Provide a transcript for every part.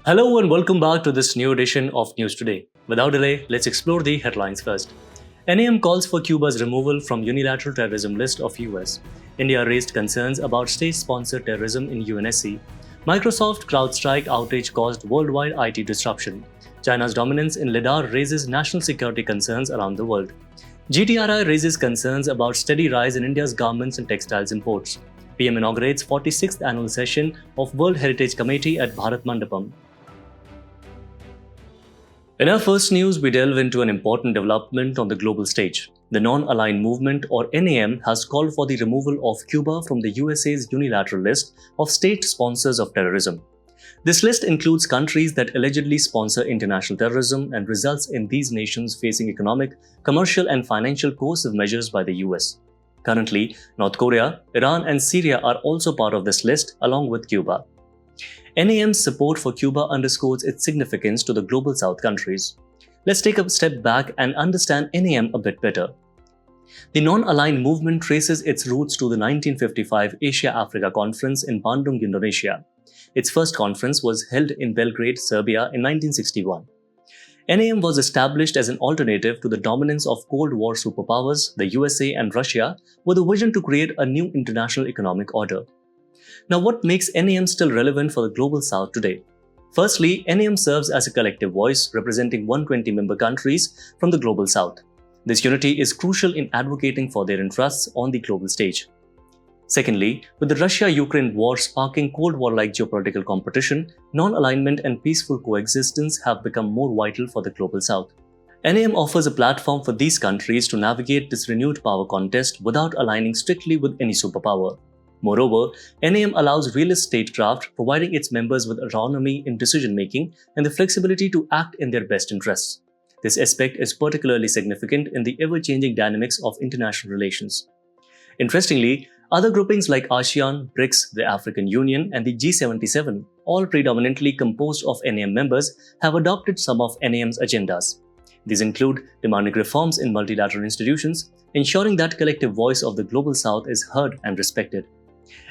Hello and welcome back to this new edition of News Today. Without delay, let's explore the headlines first. NAM calls for Cuba's removal from unilateral terrorism list of US. India raised concerns about state-sponsored terrorism in UNSC. Microsoft CrowdStrike outage caused worldwide IT disruption. China's dominance in LiDAR raises national security concerns around the world. GTRI raises concerns about steady rise in India's garments and textiles imports. PM inaugurates 46th annual session of World Heritage Committee at Bharat Mandapam. In our first news, we delve into an important development on the global stage. The Non-Aligned Movement, or NAM, has called for the removal of Cuba from the USA's unilateral list of state sponsors of terrorism. This list includes countries that allegedly sponsor international terrorism and results in these nations facing economic, commercial, and financial coercive measures by the US. Currently, North Korea, Iran, and Syria are also part of this list, along with Cuba. NAM's support for Cuba underscores its significance to the Global South countries. Let's take a step back and understand NAM a bit better. The Non-Aligned Movement traces its roots to the 1955 Asia-Africa Conference in Bandung, Indonesia. Its first conference was held in Belgrade, Serbia in 1961. NAM was established as an alternative to the dominance of Cold War superpowers, the USA and Russia, with a vision to create a new international economic order. Now, what makes NAM still relevant for the Global South today? Firstly, NAM serves as a collective voice representing 120 member countries from the Global South. This unity is crucial in advocating for their interests on the global stage. Secondly, with the Russia-Ukraine war sparking Cold War-like geopolitical competition, non-alignment and peaceful coexistence have become more vital for the Global South. NAM offers a platform for these countries to navigate this renewed power contest without aligning strictly with any superpower. Moreover, NAM allows realist statecraft, providing its members with autonomy in decision-making and the flexibility to act in their best interests. This aspect is particularly significant in the ever-changing dynamics of international relations. Interestingly, other groupings like ASEAN, BRICS, the African Union, and the G77, all predominantly composed of NAM members, have adopted some of NAM's agendas. These include demanding reforms in multilateral institutions, ensuring that collective voice of the Global South is heard and respected.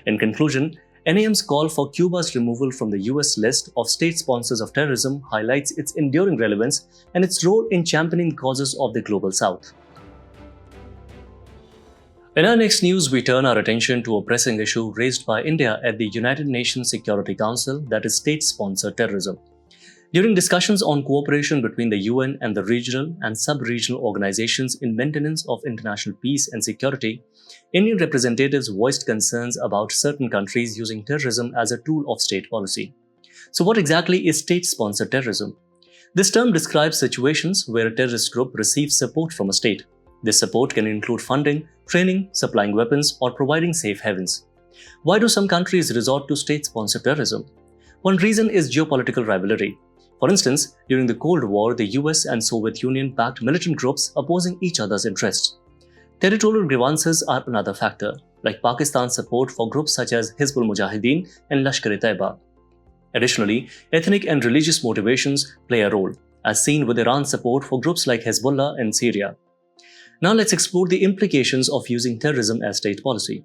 In conclusion, NAM's call for Cuba's removal from the US list of state sponsors of terrorism highlights its enduring relevance and its role in championing the causes of the Global South. In our next news, we turn our attention to a pressing issue raised by India at the United Nations Security Council, that is state-sponsored terrorism. During discussions on cooperation between the UN and the regional and sub-regional organizations in maintenance of international peace and security, Indian representatives voiced concerns about certain countries using terrorism as a tool of state policy. So what exactly is state-sponsored terrorism? This term describes situations where a terrorist group receives support from a state. This support can include funding, training, supplying weapons, or providing safe havens. Why do some countries resort to state-sponsored terrorism? One reason is geopolitical rivalry. For instance, during the Cold War, the US and Soviet Union backed militant groups opposing each other's interests. Territorial grievances are another factor, like Pakistan's support for groups such as Hizbul Mujahideen and Lashkar-e-Taiba. Additionally, ethnic and religious motivations play a role, as seen with Iran's support for groups like Hezbollah in Syria. Now let's explore the implications of using terrorism as state policy.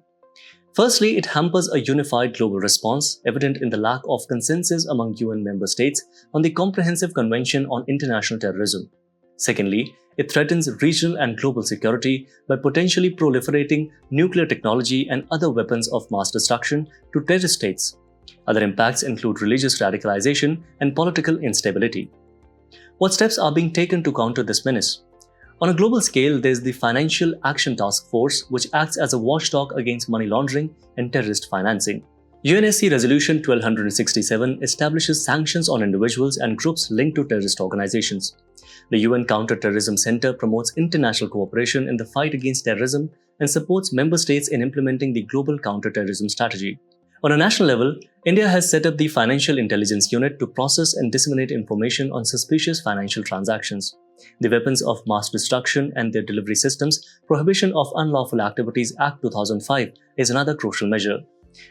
Firstly, it hampers a unified global response, evident in the lack of consensus among UN member states on the Comprehensive Convention on International Terrorism. Secondly, it threatens regional and global security by potentially proliferating nuclear technology and other weapons of mass destruction to terrorist states. Other impacts include religious radicalization and political instability. What steps are being taken to counter this menace? On a global scale, there is the Financial Action Task Force, which acts as a watchdog against money laundering and terrorist financing. UNSC Resolution 1267 establishes sanctions on individuals and groups linked to terrorist organizations. The UN Counter-Terrorism Center promotes international cooperation in the fight against terrorism and supports member states in implementing the Global Counter-Terrorism Strategy. On a national level, India has set up the Financial Intelligence Unit to process and disseminate information on suspicious financial transactions. The Weapons of Mass Destruction and Their Delivery Systems Prohibition of Unlawful Activities Act 2005 is another crucial measure.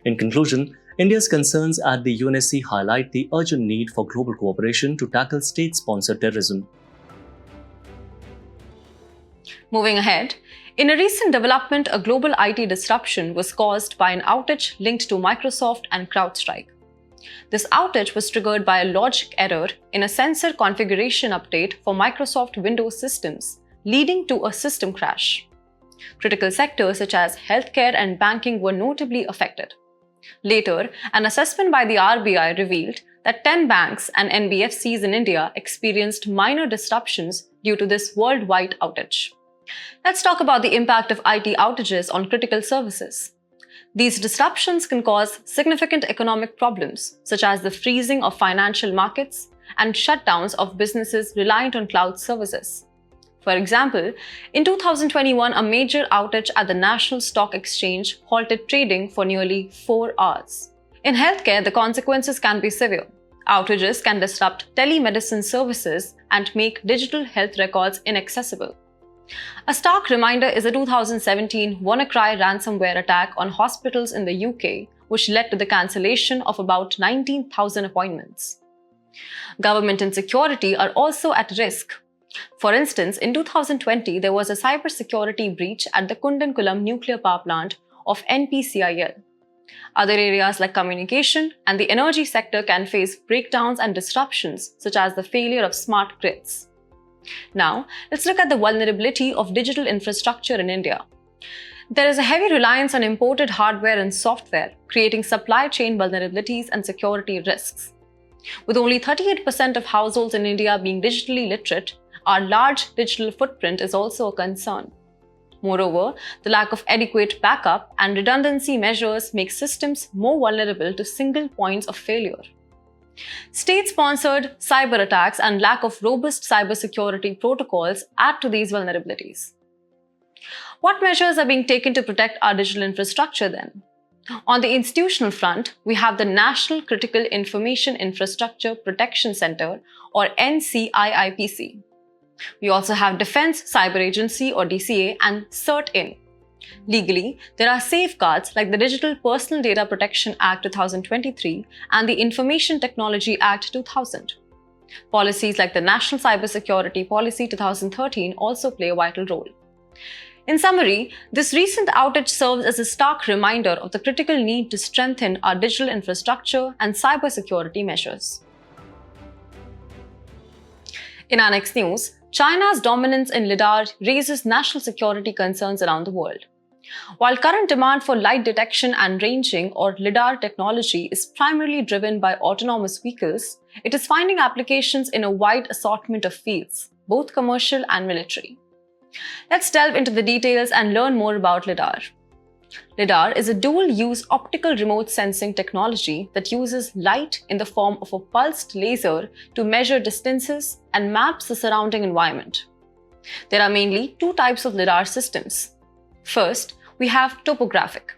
In conclusion, India's concerns at the UNSC highlight the urgent need for global cooperation to tackle state-sponsored terrorism. Moving ahead, in a recent development, a global IT disruption was caused by an outage linked to Microsoft and CrowdStrike. This outage was triggered by a logic error in a sensor configuration update for Microsoft Windows systems, leading to a system crash. Critical sectors such as healthcare and banking were notably affected. Later, an assessment by the RBI revealed that 10 banks and NBFCs in India experienced minor disruptions due to this worldwide outage. Let's talk about the impact of IT outages on critical services. These disruptions can cause significant economic problems, such as the freezing of financial markets and shutdowns of businesses reliant on cloud services. For example, in 2021, a major outage at the National Stock Exchange halted trading for nearly 4 hours. In healthcare, the consequences can be severe. Outages can disrupt telemedicine services and make digital health records inaccessible. A stark reminder is the 2017 WannaCry ransomware attack on hospitals in the UK, which led to the cancellation of about 19,000 appointments. Government and security are also at risk. For instance, in 2020, there was a cybersecurity breach at the Kundankulam nuclear power plant of NPCIL. Other areas like communication and the energy sector can face breakdowns and disruptions, such as the failure of smart grids. Now, let's look at the vulnerability of digital infrastructure in India. There is a heavy reliance on imported hardware and software, creating supply chain vulnerabilities and security risks. With only 38% of households in India being digitally literate, our large digital footprint is also a concern. Moreover, the lack of adequate backup and redundancy measures make systems more vulnerable to single points of failure. State-sponsored cyber attacks and lack of robust cybersecurity protocols add to these vulnerabilities. What measures are being taken to protect our digital infrastructure then? On the institutional front, we have the National Critical Information Infrastructure Protection Center, or NCIIPC. We also have Defense Cyber Agency, or DCA, and CERT-In. Legally, there are safeguards like the Digital Personal Data Protection Act 2023 and the Information Technology Act 2000. Policies like the National Cybersecurity Policy 2013 also play a vital role. In summary, this recent outage serves as a stark reminder of the critical need to strengthen our digital infrastructure and cybersecurity measures. In our next news, China's dominance in LiDAR raises national security concerns around the world. While current demand for light detection and ranging, or LiDAR technology, is primarily driven by autonomous vehicles, it is finding applications in a wide assortment of fields, both commercial and military. Let's delve into the details and learn more about LiDAR. LiDAR is a dual-use optical remote sensing technology that uses light in the form of a pulsed laser to measure distances and maps the surrounding environment. There are mainly two types of LiDAR systems. First, we have topographic.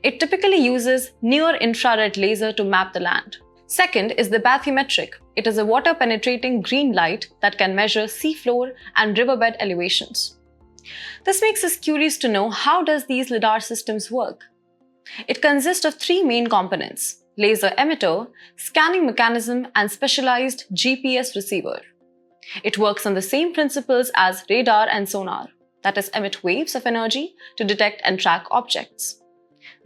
It typically uses near-infrared laser to map the land. Second is the bathymetric. It is a water-penetrating green light that can measure seafloor and riverbed elevations. This makes us curious to know, how does these LiDAR systems work? It consists of three main components: laser emitter, scanning mechanism, and specialized GPS receiver. It works on the same principles as radar and sonar, that is, emit waves of energy to detect and track objects.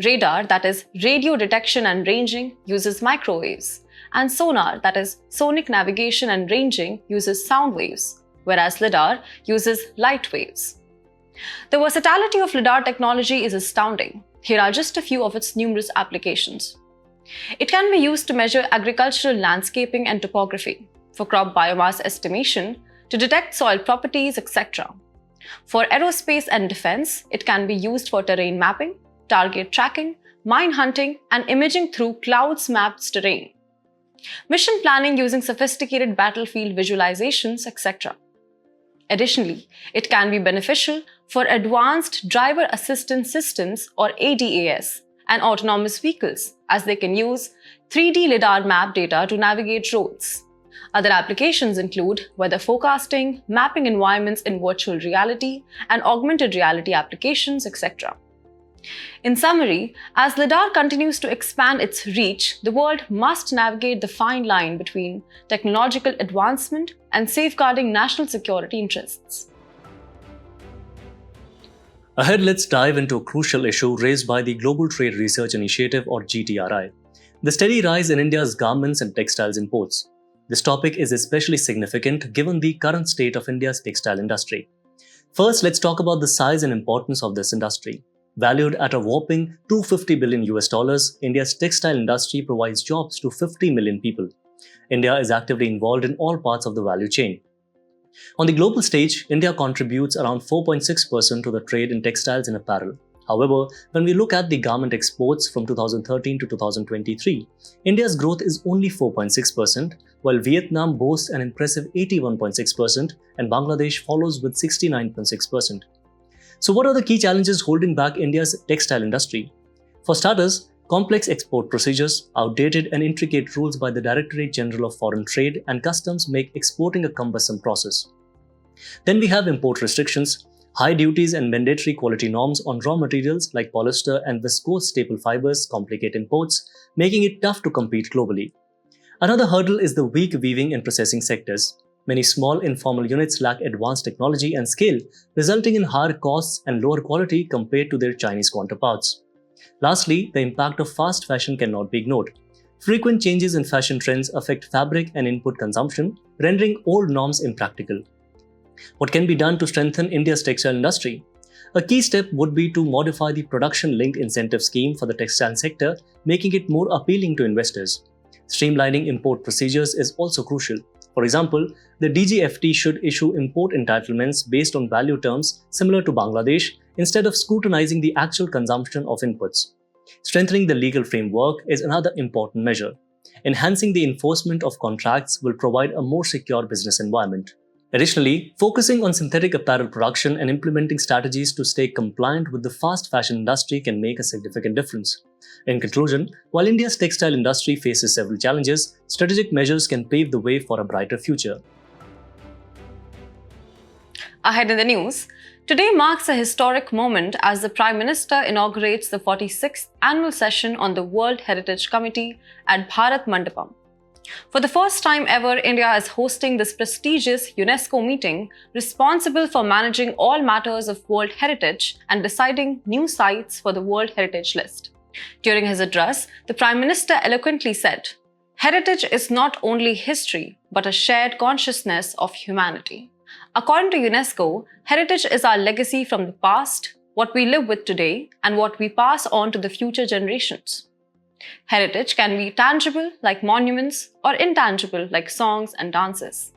Radar, that is, radio detection and ranging, uses microwaves, and sonar, that is, sonic navigation and ranging, uses sound waves, whereas LiDAR uses light waves. The versatility of LiDAR technology is astounding. Here are just a few of its numerous applications. It can be used to measure agricultural landscaping and topography, for crop biomass estimation, to detect soil properties, etc. For aerospace and defense, it can be used for terrain mapping, target tracking, mine hunting, and imaging through clouds mapped terrain. Mission planning using sophisticated battlefield visualizations, etc. Additionally, it can be beneficial for advanced driver assistance systems, or ADAS, and autonomous vehicles, as they can use 3D LiDAR map data to navigate roads. Other applications include weather forecasting, mapping environments in virtual reality, and augmented reality applications, etc. In summary, as LiDAR continues to expand its reach, the world must navigate the fine line between technological advancement and safeguarding national security interests. Ahead, let's dive into a crucial issue raised by the Global Trade Research Initiative, or GTRI. The steady rise in India's garments and textiles imports. This topic is especially significant given the current state of India's textile industry. First, let's talk about the size and importance of this industry. Valued at a whopping $250 billion US, India's textile industry provides jobs to 50 million people. India is actively involved in all parts of the value chain. On the global stage, India contributes around 4.6% to the trade in textiles and apparel. However, when we look at the garment exports from 2013 to 2023, India's growth is only 4.6%, while Vietnam boasts an impressive 81.6% and Bangladesh follows with 69.6%. So what are the key challenges holding back India's textile industry? For starters, complex export procedures, outdated and intricate rules by the Directorate General of Foreign Trade and Customs make exporting a cumbersome process. Then we have import restrictions. High duties and mandatory quality norms on raw materials like polyester and viscose staple fibers complicate imports, making it tough to compete globally. Another hurdle is the weak weaving and processing sectors. Many small informal units lack advanced technology and scale, resulting in higher costs and lower quality compared to their Chinese counterparts. Lastly, the impact of fast fashion cannot be ignored. Frequent changes in fashion trends affect fabric and input consumption, rendering old norms impractical. What can be done to strengthen India's textile industry? A key step would be to modify the production-linked incentive scheme for the textile sector, making it more appealing to investors. Streamlining import procedures is also crucial. For example, the DGFT should issue import entitlements based on value terms similar to Bangladesh instead of scrutinizing the actual consumption of inputs. Strengthening the legal framework is another important measure. Enhancing the enforcement of contracts will provide a more secure business environment. Additionally, focusing on synthetic apparel production and implementing strategies to stay compliant with the fast fashion industry can make a significant difference. In conclusion, while India's textile industry faces several challenges, strategic measures can pave the way for a brighter future. Ahead in the news, today marks a historic moment as the Prime Minister inaugurates the 46th annual session on the World Heritage Committee at Bharat Mandapam. For the first time ever, India is hosting this prestigious UNESCO meeting responsible for managing all matters of World Heritage and deciding new sites for the World Heritage List. During his address, the Prime Minister eloquently said, "Heritage is not only history, but a shared consciousness of humanity." According to UNESCO, heritage is our legacy from the past, what we live with today, and what we pass on to the future generations. Heritage can be tangible like monuments or intangible like songs and dances.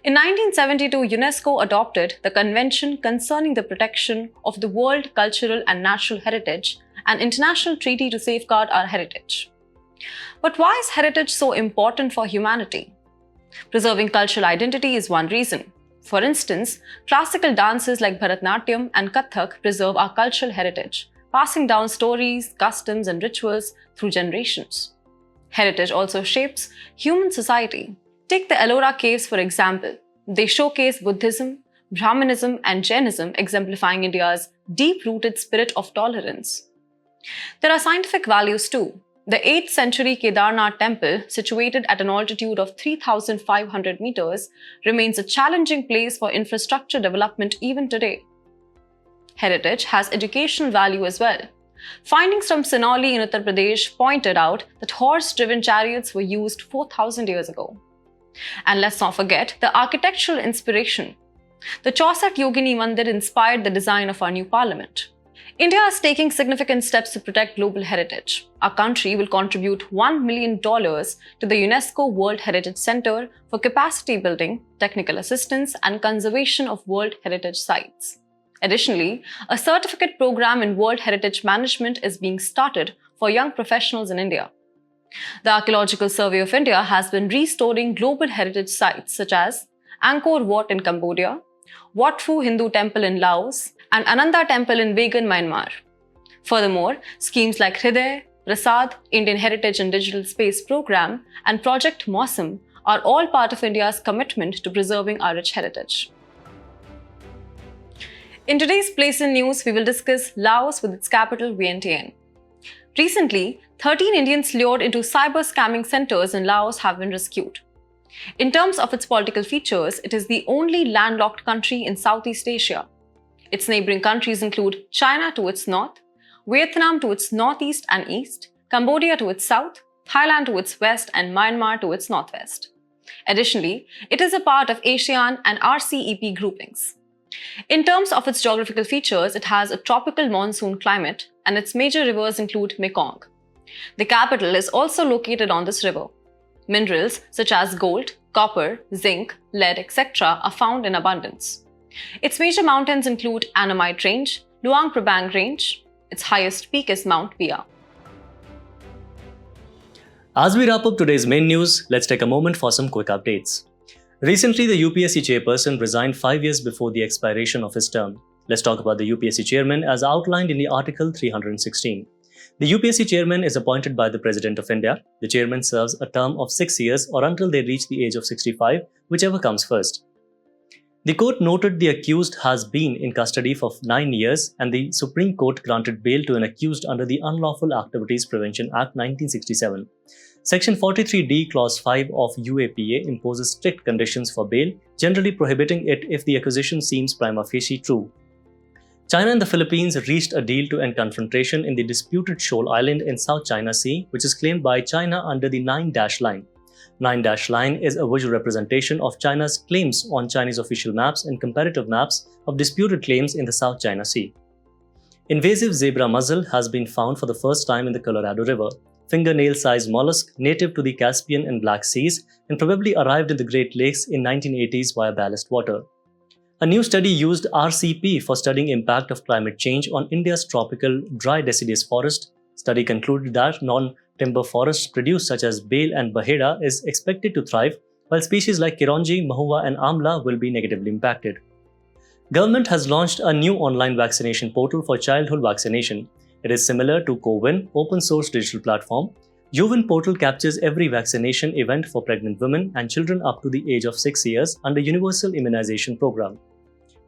In 1972, UNESCO adopted the Convention Concerning the Protection of the World Cultural and Natural Heritage, an international treaty to safeguard our heritage. But why is heritage so important for humanity? Preserving cultural identity is one reason. For instance, classical dances like Bharatanatyam and Kathak preserve our cultural heritage, passing down stories, customs, and rituals through generations. Heritage also shapes human society. Take the Ellora caves, for example. They showcase Buddhism, Brahmanism, and Jainism, exemplifying India's deep-rooted spirit of tolerance. There are scientific values too. The 8th century Kedarnath temple, situated at an altitude of 3,500 meters, remains a challenging place for infrastructure development even today. Heritage has educational value as well. Findings from Sinauli in Uttar Pradesh pointed out that horse-driven chariots were used 4,000 years ago. And let's not forget the architectural inspiration. The Chaussat Yogini Mandir inspired the design of our new parliament. India is taking significant steps to protect global heritage. Our country will contribute $1 million to the UNESCO World Heritage Center for capacity building, technical assistance, and conservation of World Heritage sites. Additionally, a certificate program in World Heritage Management is being started for young professionals in India. The Archaeological Survey of India has been restoring global heritage sites such as Angkor Wat in Cambodia, Wat Pho Hindu Temple in Laos, and Ananda Temple in Vegan, Myanmar. Furthermore, schemes like Hriday, Prasad, Indian Heritage and Digital Space Program, and Project Mosam are all part of India's commitment to preserving our rich heritage. In today's Place in News, we will discuss Laos with its capital Vientiane. Recently, 13 Indians lured into cyber scamming centers in Laos have been rescued. In terms of its political features, it is the only landlocked country in Southeast Asia. Its neighboring countries include China to its north, Vietnam to its northeast and east, Cambodia to its south, Thailand to its west, and Myanmar to its northwest. Additionally, it is a part of ASEAN and RCEP groupings. In terms of its geographical features, it has a tropical monsoon climate, and its major rivers include Mekong. The capital is also located on this river. Minerals such as gold, copper, zinc, lead, etc. are found in abundance. Its major mountains include Annamite Range, Luang Prabang Range. Its highest peak is Mount Pia. As we wrap up today's main news, let's take a moment for some quick updates. Recently, the UPSC chairperson resigned 5 years before the expiration of his term. Let's talk about the UPSC chairman as outlined in the Article 316. The UPSC chairman is appointed by the President of India. The chairman serves a term of 6 years or until they reach the age of 65, whichever comes first. The court noted the accused has been in custody for 9 years and the Supreme Court granted bail to an accused under the Unlawful Activities Prevention Act 1967. Section 43D Clause 5 of UAPA imposes strict conditions for bail, generally prohibiting it if the accusation seems prima facie true. China and the Philippines reached a deal to end confrontation in the disputed shoal island in South China Sea, which is claimed by China under the 9-dash line. 9-dash line is a visual representation of China's claims on Chinese official maps and comparative maps of disputed claims in the South China Sea. Invasive zebra mussel has been found for the first time in the Colorado River. Fingernail-sized mollusk native to the Caspian and Black Seas and probably arrived in the Great Lakes in 1980s via ballast water. A new study used RCP for studying impact of climate change on India's tropical dry deciduous forest. Study concluded that non-timber forests produced such as bale and baheda is expected to thrive, while species like Kironji, Mahua and Amla will be negatively impacted. Government has launched a new online vaccination portal for childhood vaccination. It is similar to CoWIN, open source digital platform. UWIN portal captures every vaccination event for pregnant women and children up to the age of 6 years under Universal Immunization Program.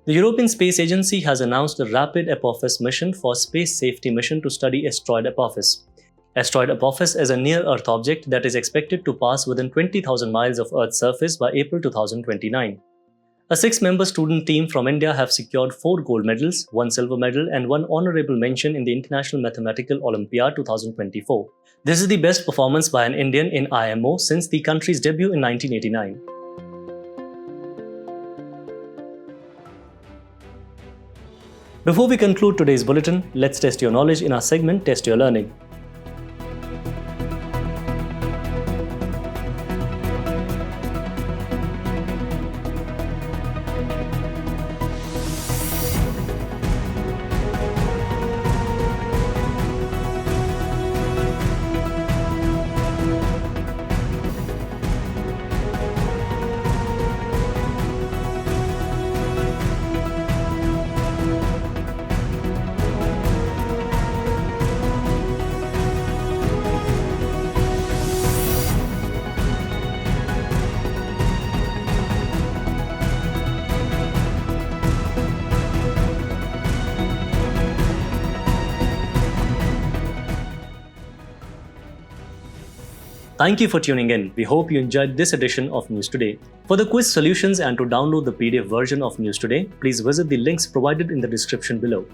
The European Space Agency has announced a rapid Apophis mission for space safety mission to study asteroid Apophis. Asteroid Apophis is a near-Earth object that is expected to pass within 20,000 miles of Earth's surface by April 2029. A 6-member student team from India have secured 4 gold medals, 1 silver medal and 1 honorable mention in the International Mathematical Olympiad 2024. This is the best performance by an Indian in IMO since the country's debut in 1989. Before we conclude today's bulletin, let's test your knowledge in our segment Test Your Learning. Thank you for tuning in. We hope you enjoyed this edition of News Today. For the quiz solutions and to download the PDF version of News Today, please visit the links provided in the description below.